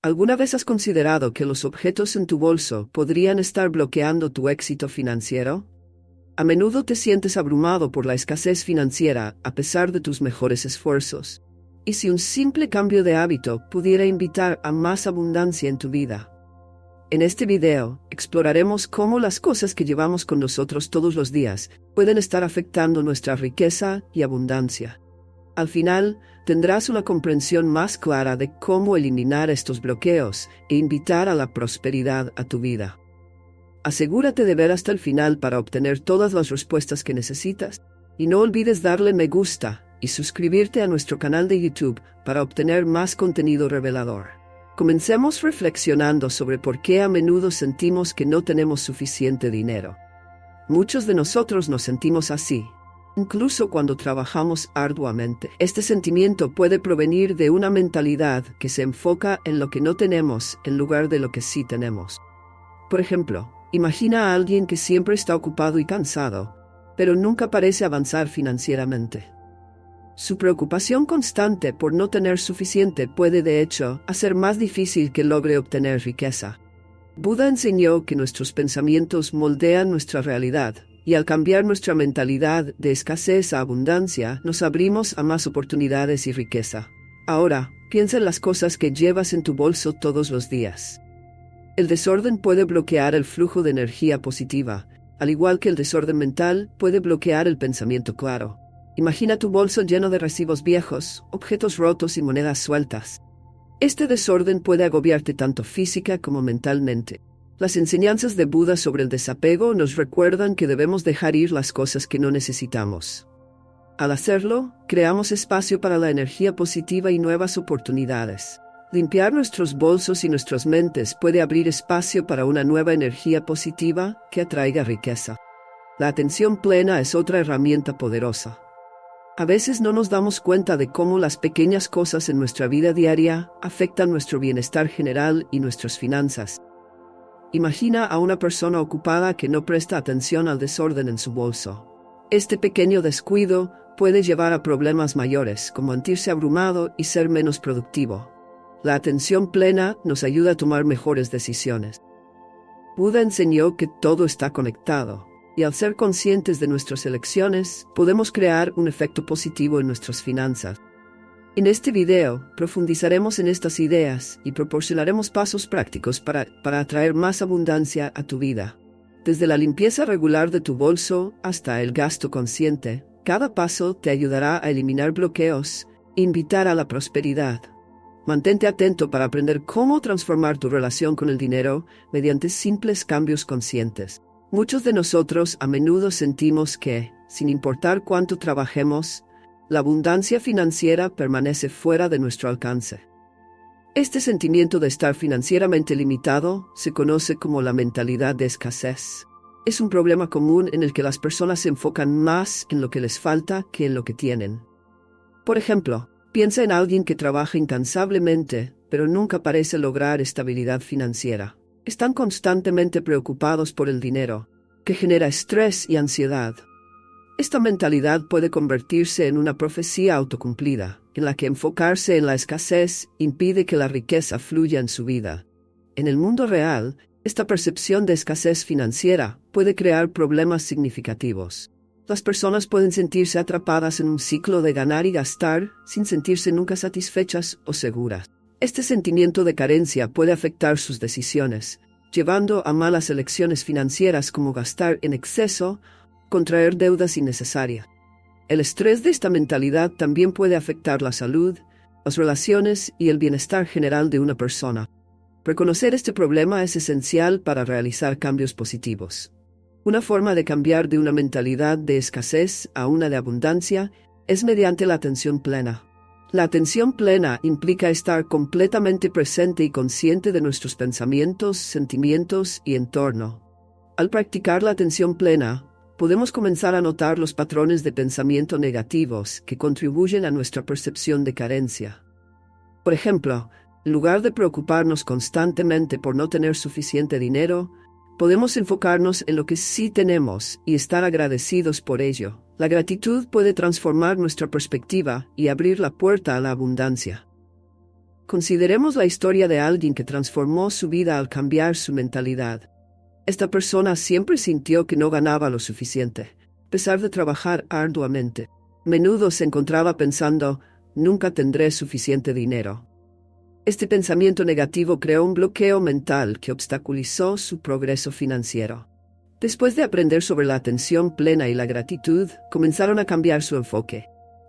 ¿Alguna vez has considerado que los objetos en tu bolso podrían estar bloqueando tu éxito financiero? A menudo te sientes abrumado por la escasez financiera a pesar de tus mejores esfuerzos. ¿Y si un simple cambio de hábito pudiera invitar a más abundancia en tu vida? En este video, exploraremos cómo las cosas que llevamos con nosotros todos los días pueden estar afectando nuestra riqueza y abundancia. Al final, tendrás una comprensión más clara de cómo eliminar estos bloqueos e invitar a la prosperidad a tu vida. Asegúrate de ver hasta el final para obtener todas las respuestas que necesitas, y no olvides darle me gusta y suscribirte a nuestro canal de YouTube para obtener más contenido revelador. Comencemos reflexionando sobre por qué a menudo sentimos que no tenemos suficiente dinero. Muchos de nosotros nos sentimos así, incluso cuando trabajamos arduamente. Este sentimiento puede provenir de una mentalidad que se enfoca en lo que no tenemos en lugar de lo que sí tenemos. Por ejemplo, imagina a alguien que siempre está ocupado y cansado, pero nunca parece avanzar financieramente. Su preocupación constante por no tener suficiente puede, de hecho, hacer más difícil que logre obtener riqueza. Buda enseñó que nuestros pensamientos moldean nuestra realidad, y al cambiar nuestra mentalidad de escasez a abundancia, nos abrimos a más oportunidades y riqueza. Ahora, piensa en las cosas que llevas en tu bolso todos los días. El desorden puede bloquear el flujo de energía positiva, al igual que el desorden mental puede bloquear el pensamiento claro. Imagina tu bolso lleno de recibos viejos, objetos rotos y monedas sueltas. Este desorden puede agobiarte tanto física como mentalmente. Las enseñanzas de Buda sobre el desapego nos recuerdan que debemos dejar ir las cosas que no necesitamos. Al hacerlo, creamos espacio para la energía positiva y nuevas oportunidades. Limpiar nuestros bolsos y nuestras mentes puede abrir espacio para una nueva energía positiva que atraiga riqueza. La atención plena es otra herramienta poderosa. A veces no nos damos cuenta de cómo las pequeñas cosas en nuestra vida diaria afectan nuestro bienestar general y nuestras finanzas. Imagina a una persona ocupada que no presta atención al desorden en su bolso. Este pequeño descuido puede llevar a problemas mayores, como sentirse abrumado y ser menos productivo. La atención plena nos ayuda a tomar mejores decisiones. Buda enseñó que todo está conectado, y al ser conscientes de nuestras elecciones, podemos crear un efecto positivo en nuestras finanzas. En este video, profundizaremos en estas ideas y proporcionaremos pasos prácticos para atraer más abundancia a tu vida. Desde la limpieza regular de tu bolso hasta el gasto consciente, cada paso te ayudará a eliminar bloqueos e invitar a la prosperidad. Mantente atento para aprender cómo transformar tu relación con el dinero mediante simples cambios conscientes. Muchos de nosotros a menudo sentimos que, sin importar cuánto trabajemos, la abundancia financiera permanece fuera de nuestro alcance. Este sentimiento de estar financieramente limitado se conoce como la mentalidad de escasez. Es un problema común en el que las personas se enfocan más en lo que les falta que en lo que tienen. Por ejemplo, piensa en alguien que trabaja incansablemente, pero nunca parece lograr estabilidad financiera. Están constantemente preocupados por el dinero, que genera estrés y ansiedad. Esta mentalidad puede convertirse en una profecía autocumplida, en la que enfocarse en la escasez impide que la riqueza fluya en su vida. En el mundo real, esta percepción de escasez financiera puede crear problemas significativos. Las personas pueden sentirse atrapadas en un ciclo de ganar y gastar sin sentirse nunca satisfechas o seguras. Este sentimiento de carencia puede afectar sus decisiones, llevando a malas elecciones financieras como gastar en exceso, contraer deudas innecesarias. El estrés de esta mentalidad también puede afectar la salud, las relaciones y el bienestar general de una persona. Reconocer este problema es esencial para realizar cambios positivos. Una forma de cambiar de una mentalidad de escasez a una de abundancia es mediante la atención plena. La atención plena implica estar completamente presente y consciente de nuestros pensamientos, sentimientos y entorno. Al practicar la atención plena, podemos comenzar a notar los patrones de pensamiento negativos que contribuyen a nuestra percepción de carencia. Por ejemplo, en lugar de preocuparnos constantemente por no tener suficiente dinero, podemos enfocarnos en lo que sí tenemos y estar agradecidos por ello. La gratitud puede transformar nuestra perspectiva y abrir la puerta a la abundancia. Consideremos la historia de alguien que transformó su vida al cambiar su mentalidad. Esta persona siempre sintió que no ganaba lo suficiente, a pesar de trabajar arduamente. A menudo se encontraba pensando, nunca tendré suficiente dinero. Este pensamiento negativo creó un bloqueo mental que obstaculizó su progreso financiero. Después de aprender sobre la atención plena y la gratitud, comenzaron a cambiar su enfoque.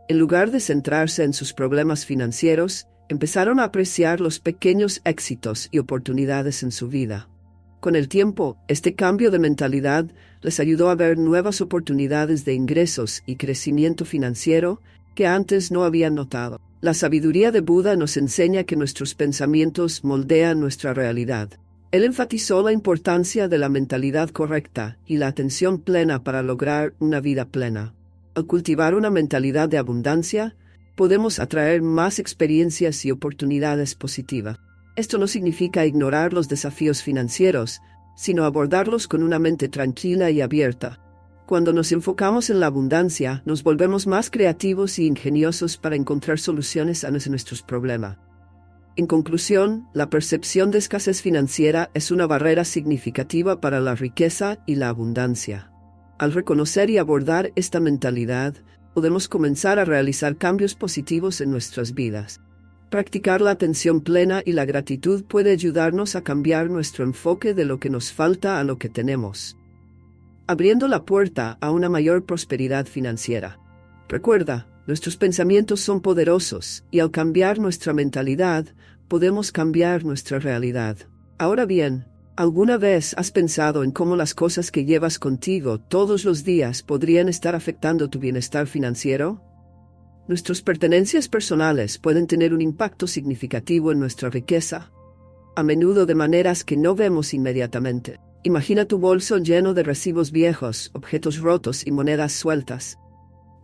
En lugar de centrarse en sus problemas financieros, empezaron a apreciar los pequeños éxitos y oportunidades en su vida. Con el tiempo, este cambio de mentalidad les ayudó a ver nuevas oportunidades de ingresos y crecimiento financiero que antes no habían notado. La sabiduría de Buda nos enseña que nuestros pensamientos moldean nuestra realidad. Él enfatizó la importancia de la mentalidad correcta y la atención plena para lograr una vida plena. Al cultivar una mentalidad de abundancia, podemos atraer más experiencias y oportunidades positivas. Esto no significa ignorar los desafíos financieros, sino abordarlos con una mente tranquila y abierta. Cuando nos enfocamos en la abundancia, nos volvemos más creativos y ingeniosos para encontrar soluciones a nuestros problemas. En conclusión, la percepción de escasez financiera es una barrera significativa para la riqueza y la abundancia. Al reconocer y abordar esta mentalidad, podemos comenzar a realizar cambios positivos en nuestras vidas. Practicar la atención plena y la gratitud puede ayudarnos a cambiar nuestro enfoque de lo que nos falta a lo que tenemos, abriendo la puerta a una mayor prosperidad financiera. Recuerda, nuestros pensamientos son poderosos y al cambiar nuestra mentalidad, podemos cambiar nuestra realidad. Ahora bien, ¿alguna vez has pensado en cómo las cosas que llevas contigo todos los días podrían estar afectando tu bienestar financiero? Nuestras pertenencias personales pueden tener un impacto significativo en nuestra riqueza, a menudo de maneras que no vemos inmediatamente. Imagina tu bolso lleno de recibos viejos, objetos rotos y monedas sueltas.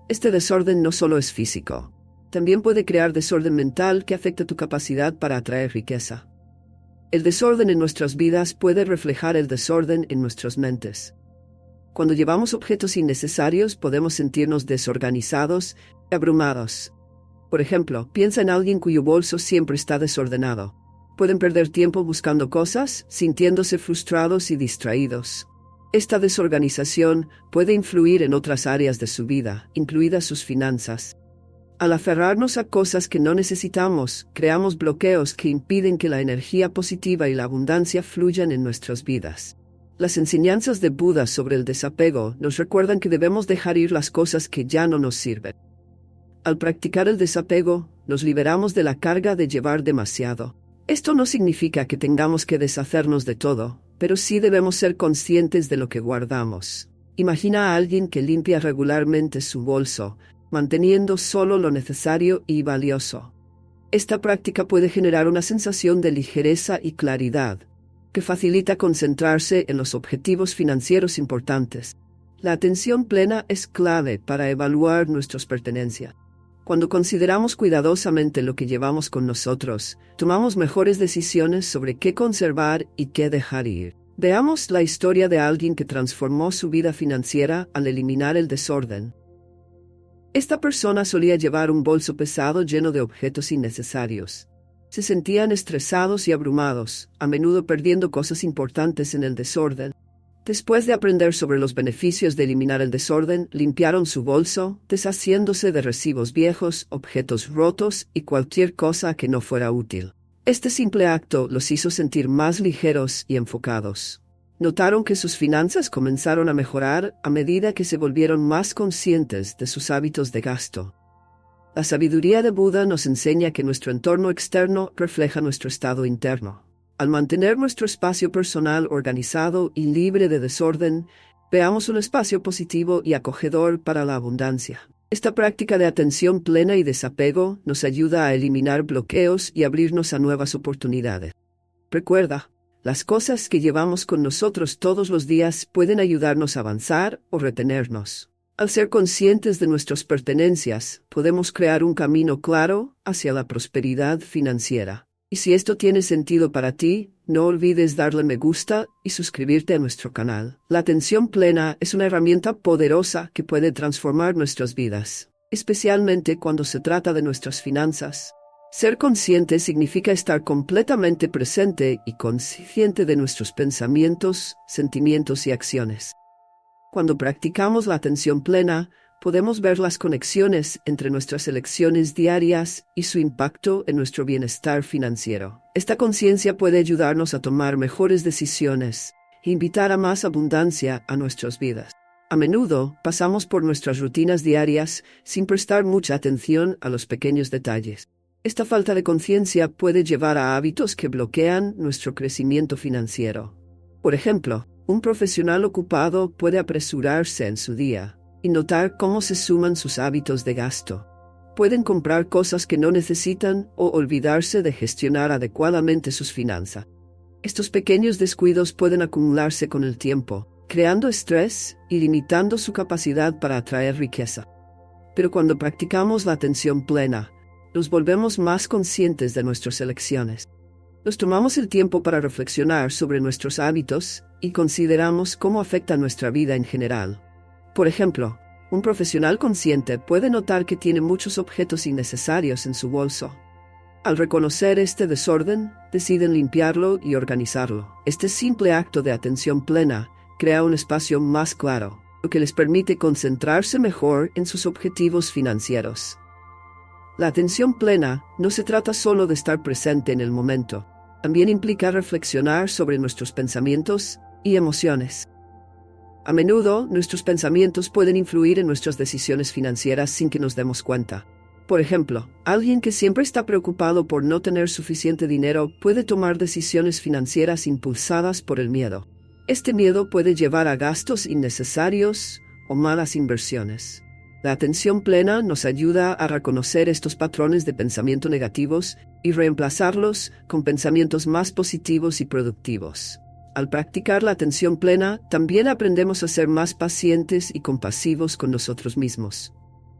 Este desorden no solo es físico, también puede crear desorden mental que afecta tu capacidad para atraer riqueza. El desorden en nuestras vidas puede reflejar el desorden en nuestras mentes. Cuando llevamos objetos innecesarios, podemos sentirnos desorganizados y abrumados. Por ejemplo, piensa en alguien cuyo bolso siempre está desordenado. Pueden perder tiempo buscando cosas, sintiéndose frustrados y distraídos. Esta desorganización puede influir en otras áreas de su vida, incluidas sus finanzas. Al aferrarnos a cosas que no necesitamos, creamos bloqueos que impiden que la energía positiva y la abundancia fluyan en nuestras vidas. Las enseñanzas de Buda sobre el desapego nos recuerdan que debemos dejar ir las cosas que ya no nos sirven. Al practicar el desapego, nos liberamos de la carga de llevar demasiado. Esto no significa que tengamos que deshacernos de todo, pero sí debemos ser conscientes de lo que guardamos. Imagina a alguien que limpia regularmente su bolso, manteniendo solo lo necesario y valioso. Esta práctica puede generar una sensación de ligereza y claridad, que facilita concentrarse en los objetivos financieros importantes. La atención plena es clave para evaluar nuestras pertenencias. Cuando consideramos cuidadosamente lo que llevamos con nosotros, tomamos mejores decisiones sobre qué conservar y qué dejar ir. Veamos la historia de alguien que transformó su vida financiera al eliminar el desorden. Esta persona solía llevar un bolso pesado lleno de objetos innecesarios. Se sentían estresados y abrumados, a menudo perdiendo cosas importantes en el desorden. Después de aprender sobre los beneficios de eliminar el desorden, limpiaron su bolso, deshaciéndose de recibos viejos, objetos rotos y cualquier cosa que no fuera útil. Este simple acto los hizo sentir más ligeros y enfocados. Notaron que sus finanzas comenzaron a mejorar a medida que se volvieron más conscientes de sus hábitos de gasto. La sabiduría de Buda nos enseña que nuestro entorno externo refleja nuestro estado interno. Al mantener nuestro espacio personal organizado y libre de desorden, veamos un espacio positivo y acogedor para la abundancia. Esta práctica de atención plena y desapego nos ayuda a eliminar bloqueos y abrirnos a nuevas oportunidades. Recuerda, las cosas que llevamos con nosotros todos los días pueden ayudarnos a avanzar o retenernos. Al ser conscientes de nuestras pertenencias, podemos crear un camino claro hacia la prosperidad financiera. Y si esto tiene sentido para ti, no olvides darle me gusta y suscribirte a nuestro canal. La atención plena es una herramienta poderosa que puede transformar nuestras vidas, especialmente cuando se trata de nuestras finanzas. Ser consciente significa estar completamente presente y consciente de nuestros pensamientos, sentimientos y acciones. Cuando practicamos la atención plena, podemos ver las conexiones entre nuestras elecciones diarias y su impacto en nuestro bienestar financiero. Esta conciencia puede ayudarnos a tomar mejores decisiones e invitar a más abundancia a nuestras vidas. A menudo pasamos por nuestras rutinas diarias sin prestar mucha atención a los pequeños detalles. Esta falta de conciencia puede llevar a hábitos que bloquean nuestro crecimiento financiero. Por ejemplo, un profesional ocupado puede apresurarse en su día y notar cómo se suman sus hábitos de gasto. Pueden comprar cosas que no necesitan o olvidarse de gestionar adecuadamente sus finanzas. Estos pequeños descuidos pueden acumularse con el tiempo, creando estrés y limitando su capacidad para atraer riqueza. Pero cuando practicamos la atención plena, nos volvemos más conscientes de nuestras elecciones. Nos tomamos el tiempo para reflexionar sobre nuestros hábitos y consideramos cómo afecta nuestra vida en general. Por ejemplo, un profesional consciente puede notar que tiene muchos objetos innecesarios en su bolso. Al reconocer este desorden, deciden limpiarlo y organizarlo. Este simple acto de atención plena crea un espacio más claro, lo que les permite concentrarse mejor en sus objetivos financieros. La atención plena no se trata solo de estar presente en el momento, también implica reflexionar sobre nuestros pensamientos y emociones. A menudo, nuestros pensamientos pueden influir en nuestras decisiones financieras sin que nos demos cuenta. Por ejemplo, alguien que siempre está preocupado por no tener suficiente dinero puede tomar decisiones financieras impulsadas por el miedo. Este miedo puede llevar a gastos innecesarios o malas inversiones. La atención plena nos ayuda a reconocer estos patrones de pensamiento negativos y reemplazarlos con pensamientos más positivos y productivos. Al practicar la atención plena, también aprendemos a ser más pacientes y compasivos con nosotros mismos.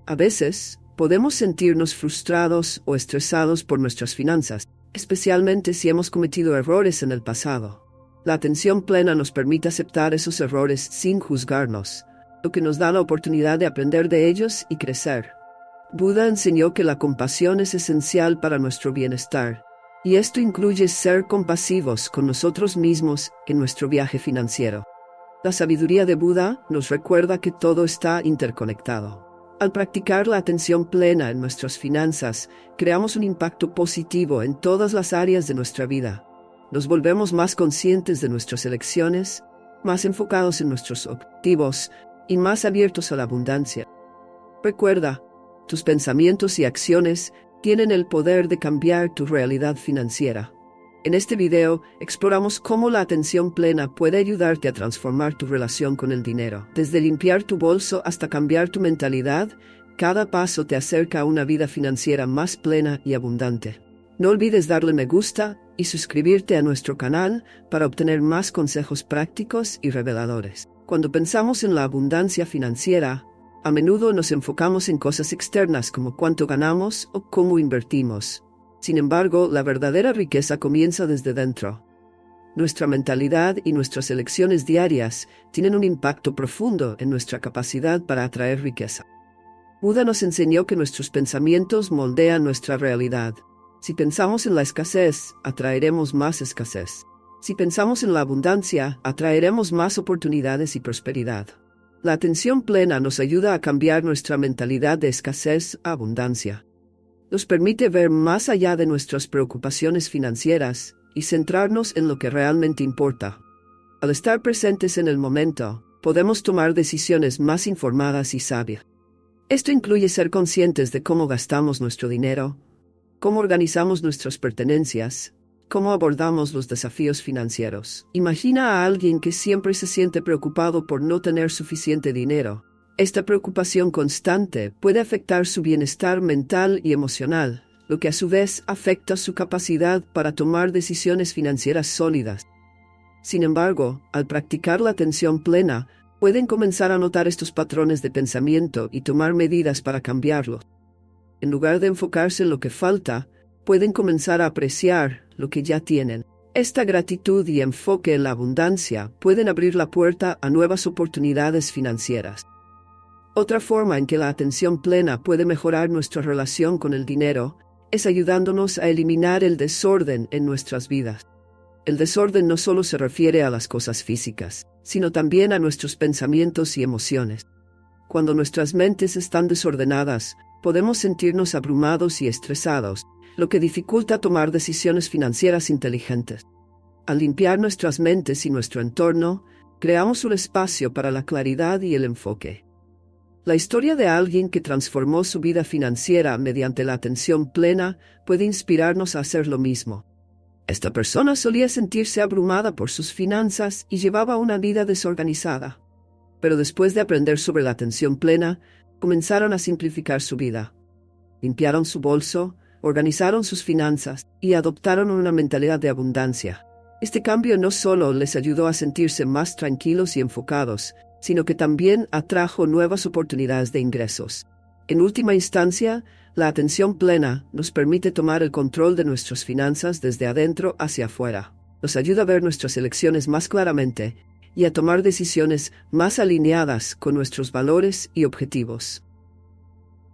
A veces, podemos sentirnos frustrados o estresados por nuestras finanzas, especialmente si hemos cometido errores en el pasado. La atención plena nos permite aceptar esos errores sin juzgarnos, lo que nos da la oportunidad de aprender de ellos y crecer. Buda enseñó que la compasión es esencial para nuestro bienestar, y esto incluye ser compasivos con nosotros mismos en nuestro viaje financiero. La sabiduría de Buda nos recuerda que todo está interconectado. Al practicar la atención plena en nuestras finanzas, creamos un impacto positivo en todas las áreas de nuestra vida. Nos volvemos más conscientes de nuestras elecciones, más enfocados en nuestros objetivos, y más abiertos a la abundancia. Recuerda, tus pensamientos y acciones tienen el poder de cambiar tu realidad financiera. En este video, exploramos cómo la atención plena puede ayudarte a transformar tu relación con el dinero. Desde limpiar tu bolso hasta cambiar tu mentalidad, cada paso te acerca a una vida financiera más plena y abundante. No olvides darle me gusta y suscribirte a nuestro canal para obtener más consejos prácticos y reveladores. Cuando pensamos en la abundancia financiera, a menudo nos enfocamos en cosas externas como cuánto ganamos o cómo invertimos. Sin embargo, la verdadera riqueza comienza desde dentro. Nuestra mentalidad y nuestras elecciones diarias tienen un impacto profundo en nuestra capacidad para atraer riqueza. Buda nos enseñó que nuestros pensamientos moldean nuestra realidad. Si pensamos en la escasez, atraeremos más escasez. Si pensamos en la abundancia, atraeremos más oportunidades y prosperidad. La atención plena nos ayuda a cambiar nuestra mentalidad de escasez a abundancia. Nos permite ver más allá de nuestras preocupaciones financieras y centrarnos en lo que realmente importa. Al estar presentes en el momento, podemos tomar decisiones más informadas y sabias. Esto incluye ser conscientes de cómo gastamos nuestro dinero, cómo organizamos nuestras pertenencias, cómo abordamos los desafíos financieros. Imagina a alguien que siempre se siente preocupado por no tener suficiente dinero. Esta preocupación constante puede afectar su bienestar mental y emocional, lo que a su vez afecta su capacidad para tomar decisiones financieras sólidas. Sin embargo, al practicar la atención plena, pueden comenzar a notar estos patrones de pensamiento y tomar medidas para cambiarlos. En lugar de enfocarse en lo que falta, pueden comenzar a apreciar lo que ya tienen. Esta gratitud y enfoque en la abundancia pueden abrir la puerta a nuevas oportunidades financieras. Otra forma en que la atención plena puede mejorar nuestra relación con el dinero es ayudándonos a eliminar el desorden en nuestras vidas. El desorden no solo se refiere a las cosas físicas, sino también a nuestros pensamientos y emociones. Cuando nuestras mentes están desordenadas, podemos sentirnos abrumados y estresados, lo que dificulta tomar decisiones financieras inteligentes. Al limpiar nuestras mentes y nuestro entorno, creamos un espacio para la claridad y el enfoque. La historia de alguien que transformó su vida financiera mediante la atención plena puede inspirarnos a hacer lo mismo. Esta persona solía sentirse abrumada por sus finanzas y llevaba una vida desorganizada. Pero después de aprender sobre la atención plena, comenzaron a simplificar su vida. Limpiaron su bolso, organizaron sus finanzas y adoptaron una mentalidad de abundancia. Este cambio no solo les ayudó a sentirse más tranquilos y enfocados, sino que también atrajo nuevas oportunidades de ingresos. En última instancia, la atención plena nos permite tomar el control de nuestras finanzas desde adentro hacia afuera. Nos ayuda a ver nuestras elecciones más claramente y a tomar decisiones más alineadas con nuestros valores y objetivos.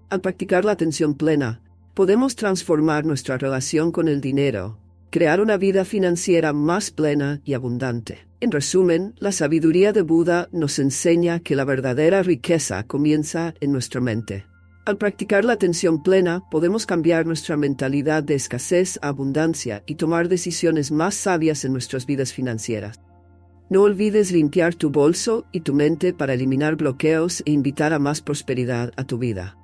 Al practicar la atención plena, podemos transformar nuestra relación con el dinero, crear una vida financiera más plena y abundante. En resumen, la sabiduría de Buda nos enseña que la verdadera riqueza comienza en nuestra mente. Al practicar la atención plena, podemos cambiar nuestra mentalidad de escasez a abundancia y tomar decisiones más sabias en nuestras vidas financieras. No olvides limpiar tu bolso y tu mente para eliminar bloqueos e invitar a más prosperidad a tu vida.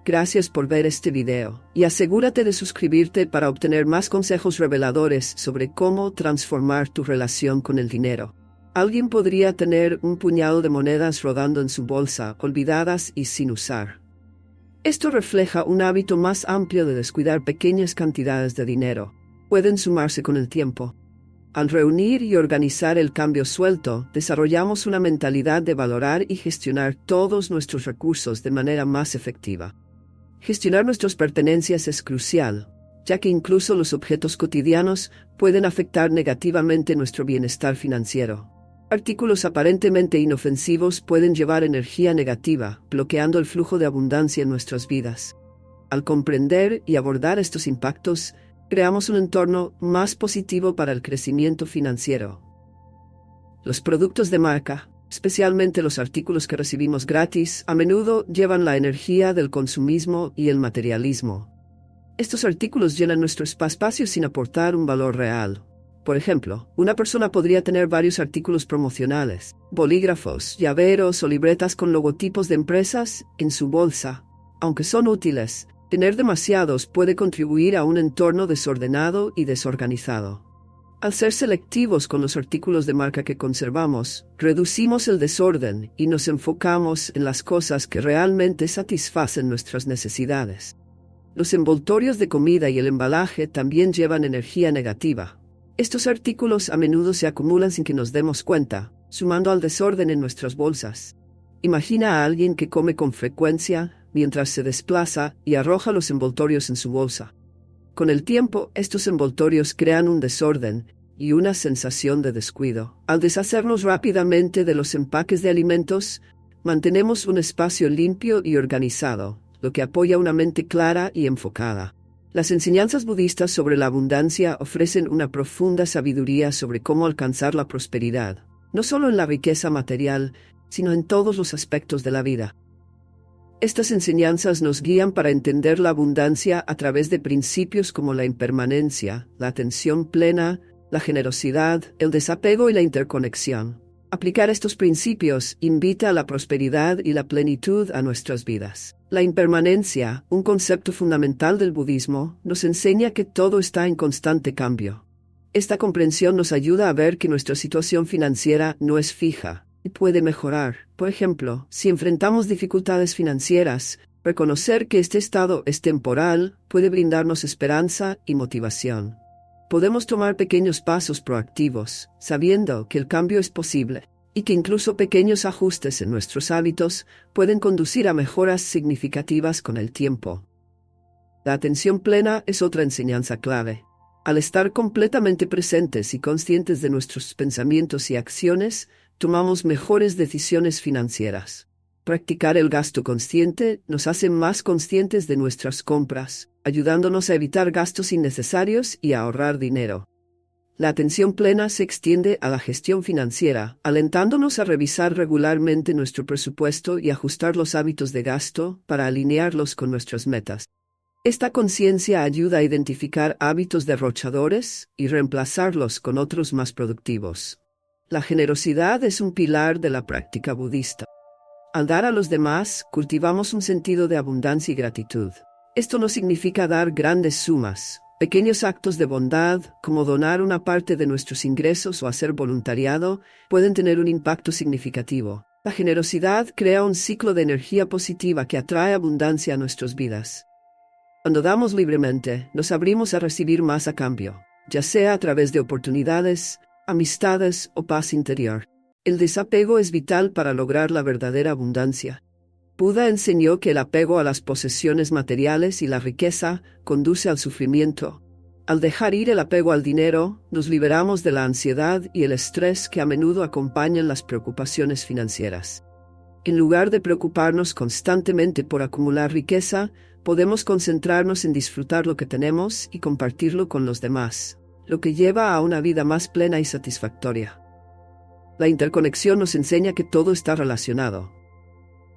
Gracias por ver este video y asegúrate de suscribirte para obtener más consejos reveladores sobre cómo transformar tu relación con el dinero. Alguien podría tener un puñado de monedas rodando en su bolsa, olvidadas y sin usar. Esto refleja un hábito más amplio de descuidar pequeñas cantidades de dinero. Pueden sumarse con el tiempo. Al reunir y organizar el cambio suelto, desarrollamos una mentalidad de valorar y gestionar todos nuestros recursos de manera más efectiva. Gestionar nuestras pertenencias es crucial, ya que incluso los objetos cotidianos pueden afectar negativamente nuestro bienestar financiero. Artículos aparentemente inofensivos pueden llevar energía negativa, bloqueando el flujo de abundancia en nuestras vidas. Al comprender y abordar estos impactos, creamos un entorno más positivo para el crecimiento financiero. Los productos de marca, especialmente los artículos que recibimos gratis, a menudo llevan la energía del consumismo y el materialismo. Estos artículos llenan nuestro espacio sin aportar un valor real. Por ejemplo, una persona podría tener varios artículos promocionales, bolígrafos, llaveros o libretas con logotipos de empresas en su bolsa. Aunque son útiles, tener demasiados puede contribuir a un entorno desordenado y desorganizado. Al ser selectivos con los artículos de marca que conservamos, reducimos el desorden y nos enfocamos en las cosas que realmente satisfacen nuestras necesidades. Los envoltorios de comida y el embalaje también llevan energía negativa. Estos artículos a menudo se acumulan sin que nos demos cuenta, sumando al desorden en nuestras bolsas. Imagina a alguien que come con frecuencia mientras se desplaza y arroja los envoltorios en su bolsa. Con el tiempo, estos envoltorios crean un desorden y una sensación de descuido. Al deshacernos rápidamente de los empaques de alimentos, mantenemos un espacio limpio y organizado, lo que apoya una mente clara y enfocada. Las enseñanzas budistas sobre la abundancia ofrecen una profunda sabiduría sobre cómo alcanzar la prosperidad, no solo en la riqueza material, sino en todos los aspectos de la vida. Estas enseñanzas nos guían para entender la abundancia a través de principios como la impermanencia, la atención plena, la generosidad, el desapego y la interconexión. Aplicar estos principios invita a la prosperidad y la plenitud a nuestras vidas. La impermanencia, un concepto fundamental del budismo, nos enseña que todo está en constante cambio. Esta comprensión nos ayuda a ver que nuestra situación financiera no es fija y puede mejorar. Por ejemplo, si enfrentamos dificultades financieras, reconocer que este estado es temporal puede brindarnos esperanza y motivación. Podemos tomar pequeños pasos proactivos, sabiendo que el cambio es posible y que incluso pequeños ajustes en nuestros hábitos pueden conducir a mejoras significativas con el tiempo. La atención plena es otra enseñanza clave. Al estar completamente presentes y conscientes de nuestros pensamientos y acciones, tomamos mejores decisiones financieras. Practicar el gasto consciente nos hace más conscientes de nuestras compras, ayudándonos a evitar gastos innecesarios y a ahorrar dinero. La atención plena se extiende a la gestión financiera, alentándonos a revisar regularmente nuestro presupuesto y ajustar los hábitos de gasto para alinearlos con nuestras metas. Esta conciencia ayuda a identificar hábitos derrochadores y reemplazarlos con otros más productivos. La generosidad es un pilar de la práctica budista. Al dar a los demás, cultivamos un sentido de abundancia y gratitud. Esto no significa dar grandes sumas. Pequeños actos de bondad, como donar una parte de nuestros ingresos o hacer voluntariado, pueden tener un impacto significativo. La generosidad crea un ciclo de energía positiva que atrae abundancia a nuestras vidas. Cuando damos libremente, nos abrimos a recibir más a cambio, ya sea a través de oportunidades, amistades o paz interior. El desapego es vital para lograr la verdadera abundancia. Buda enseñó que el apego a las posesiones materiales y la riqueza conduce al sufrimiento. Al dejar ir el apego al dinero, nos liberamos de la ansiedad y el estrés que a menudo acompañan las preocupaciones financieras. En lugar de preocuparnos constantemente por acumular riqueza, podemos concentrarnos en disfrutar lo que tenemos y compartirlo con los demás, lo que lleva a una vida más plena y satisfactoria. La interconexión nos enseña que todo está relacionado.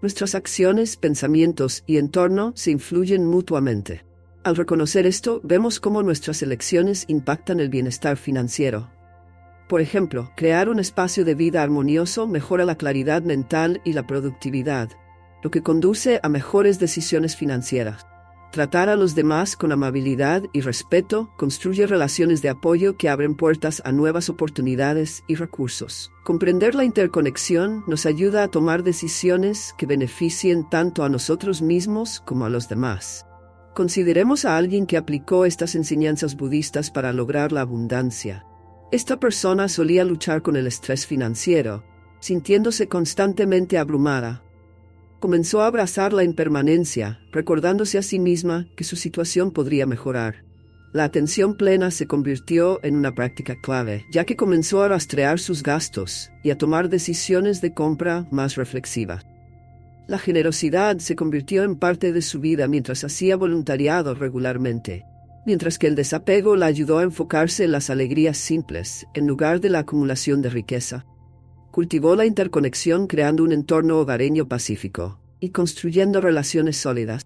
Nuestras acciones, pensamientos y entorno se influyen mutuamente. Al reconocer esto, vemos cómo nuestras elecciones impactan el bienestar financiero. Por ejemplo, crear un espacio de vida armonioso mejora la claridad mental y la productividad, lo que conduce a mejores decisiones financieras. Tratar a los demás con amabilidad y respeto construye relaciones de apoyo que abren puertas a nuevas oportunidades y recursos. Comprender la interconexión nos ayuda a tomar decisiones que beneficien tanto a nosotros mismos como a los demás. Consideremos a alguien que aplicó estas enseñanzas budistas para lograr la abundancia. Esta persona solía luchar con el estrés financiero, sintiéndose constantemente abrumada. Comenzó a abrazar la impermanencia, recordándose a sí misma que su situación podría mejorar. La atención plena se convirtió en una práctica clave, ya que comenzó a rastrear sus gastos y a tomar decisiones de compra más reflexivas. La generosidad se convirtió en parte de su vida mientras hacía voluntariado regularmente, mientras que el desapego la ayudó a enfocarse en las alegrías simples, en lugar de la acumulación de riqueza. Cultivó la interconexión creando un entorno hogareño pacífico y construyendo relaciones sólidas.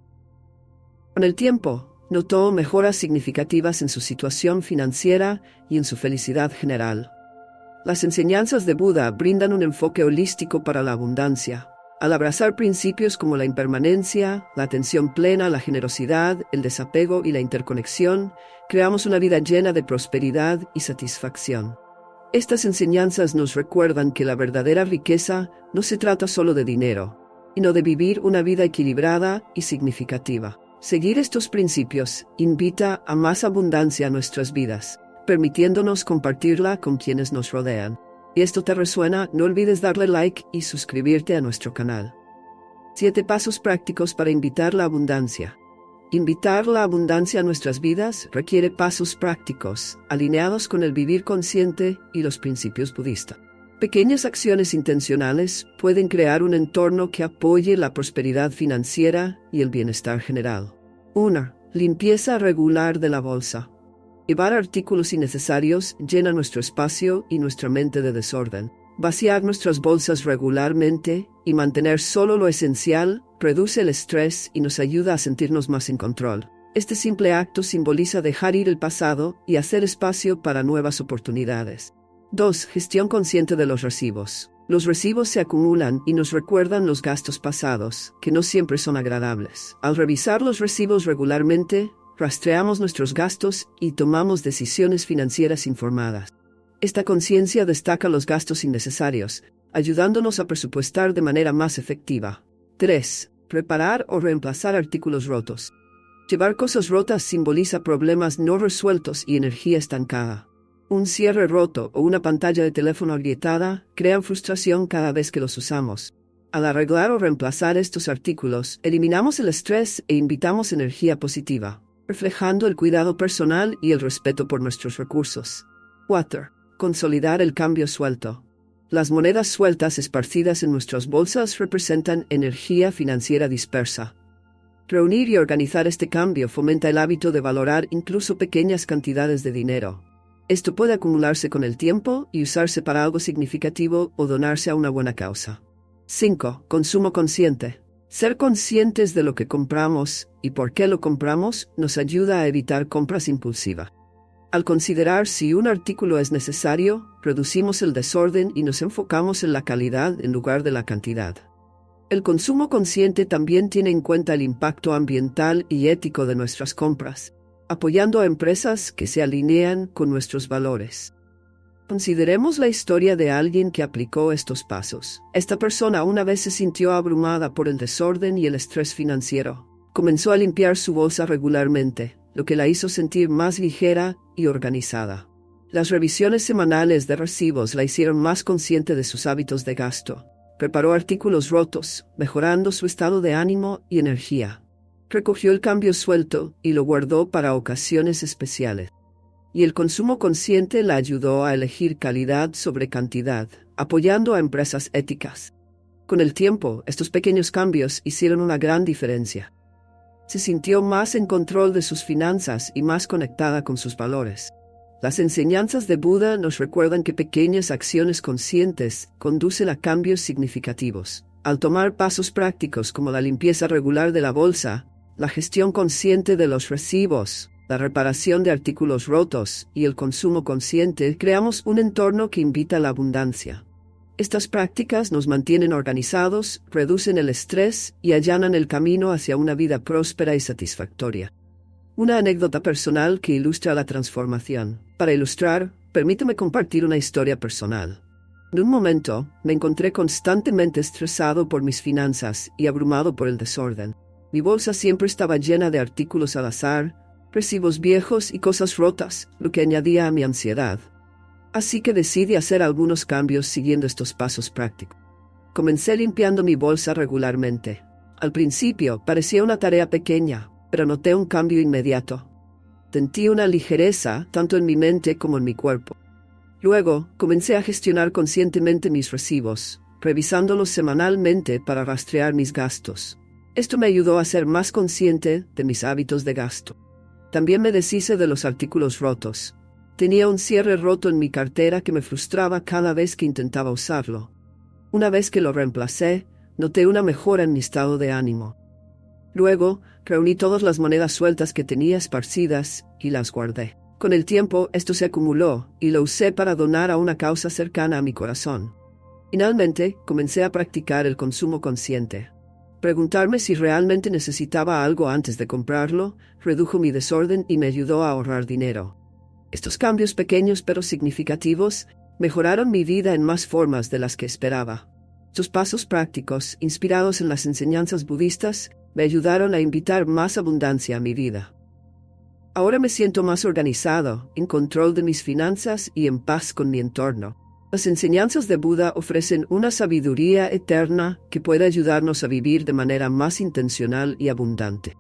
Con el tiempo, notó mejoras significativas en su situación financiera y en su felicidad general. Las enseñanzas de Buda brindan un enfoque holístico para la abundancia. Al abrazar principios como la impermanencia, la atención plena, la generosidad, el desapego y la interconexión, creamos una vida llena de prosperidad y satisfacción. Estas enseñanzas nos recuerdan que la verdadera riqueza no se trata solo de dinero, sino de vivir una vida equilibrada y significativa. Seguir estos principios invita a más abundancia a nuestras vidas, permitiéndonos compartirla con quienes nos rodean. Si esto te resuena, no olvides darle like y suscribirte a nuestro canal. 7 pasos prácticos para invitar la abundancia. Invitar la abundancia a nuestras vidas requiere pasos prácticos, alineados con el vivir consciente y los principios budistas. Pequeñas acciones intencionales pueden crear un entorno que apoye la prosperidad financiera y el bienestar general. 1. Limpieza regular de la bolsa. Llevar artículos innecesarios llena nuestro espacio y nuestra mente de desorden. Vaciar nuestras bolsas regularmente y mantener solo lo esencial reduce el estrés y nos ayuda a sentirnos más en control. Este simple acto simboliza dejar ir el pasado y hacer espacio para nuevas oportunidades. 2. Gestión consciente de los recibos. Los recibos se acumulan y nos recuerdan los gastos pasados, que no siempre son agradables. Al revisar los recibos regularmente, rastreamos nuestros gastos y tomamos decisiones financieras informadas. Esta conciencia destaca los gastos innecesarios, ayudándonos a presupuestar de manera más efectiva. 3. Reparar o reemplazar artículos rotos. Llevar cosas rotas simboliza problemas no resueltos y energía estancada. Un cierre roto o una pantalla de teléfono agrietada crean frustración cada vez que los usamos. Al arreglar o reemplazar estos artículos, eliminamos el estrés e invitamos energía positiva, reflejando el cuidado personal y el respeto por nuestros recursos. 4. Consolidar el cambio suelto. Las monedas sueltas esparcidas en nuestras bolsas representan energía financiera dispersa. Reunir y organizar este cambio fomenta el hábito de valorar incluso pequeñas cantidades de dinero. Esto puede acumularse con el tiempo y usarse para algo significativo o donarse a una buena causa. 5. Consumo consciente. Ser conscientes de lo que compramos y por qué lo compramos nos ayuda a evitar compras impulsivas. Al considerar si un artículo es necesario, reducimos el desorden y nos enfocamos en la calidad en lugar de la cantidad. El consumo consciente también tiene en cuenta el impacto ambiental y ético de nuestras compras, apoyando a empresas que se alinean con nuestros valores. Consideremos la historia de alguien que aplicó estos pasos. Esta persona una vez se sintió abrumada por el desorden y el estrés financiero. Comenzó a limpiar su bolsa regularmente, lo que la hizo sentir más ligera y organizada. Las revisiones semanales de recibos la hicieron más consciente de sus hábitos de gasto. Preparó artículos rotos, mejorando su estado de ánimo y energía. Recogió el cambio suelto y lo guardó para ocasiones especiales. Y el consumo consciente la ayudó a elegir calidad sobre cantidad, apoyando a empresas éticas. Con el tiempo, estos pequeños cambios hicieron una gran diferencia. Se sintió más en control de sus finanzas y más conectada con sus valores. Las enseñanzas de Buda nos recuerdan que pequeñas acciones conscientes conducen a cambios significativos. Al tomar pasos prácticos como la limpieza regular de la bolsa, la gestión consciente de los recibos, la reparación de artículos rotos y el consumo consciente, creamos un entorno que invita a la abundancia. Estas prácticas nos mantienen organizados, reducen el estrés y allanan el camino hacia una vida próspera y satisfactoria. Una anécdota personal que ilustra la transformación. Para ilustrar, permítame compartir una historia personal. En un momento, me encontré constantemente estresado por mis finanzas y abrumado por el desorden. Mi bolsa siempre estaba llena de artículos al azar, recibos viejos y cosas rotas, lo que añadía a mi ansiedad. Así que decidí hacer algunos cambios siguiendo estos pasos prácticos. Comencé limpiando mi bolsa regularmente. Al principio parecía una tarea pequeña, pero noté un cambio inmediato. Sentí una ligereza tanto en mi mente como en mi cuerpo. Luego, comencé a gestionar conscientemente mis recibos, revisándolos semanalmente para rastrear mis gastos. Esto me ayudó a ser más consciente de mis hábitos de gasto. También me deshice de los artículos rotos. Tenía un cierre roto en mi cartera que me frustraba cada vez que intentaba usarlo. Una vez que lo reemplacé, noté una mejora en mi estado de ánimo. Luego, reuní todas las monedas sueltas que tenía esparcidas y las guardé. Con el tiempo, esto se acumuló y lo usé para donar a una causa cercana a mi corazón. Finalmente, comencé a practicar el consumo consciente. Preguntarme si realmente necesitaba algo antes de comprarlo redujo mi desorden y me ayudó a ahorrar dinero. Estos cambios pequeños pero significativos mejoraron mi vida en más formas de las que esperaba. Estos pasos prácticos, inspirados en las enseñanzas budistas, me ayudaron a invitar más abundancia a mi vida. Ahora me siento más organizado, en control de mis finanzas y en paz con mi entorno. Las enseñanzas de Buda ofrecen una sabiduría eterna que puede ayudarnos a vivir de manera más intencional y abundante.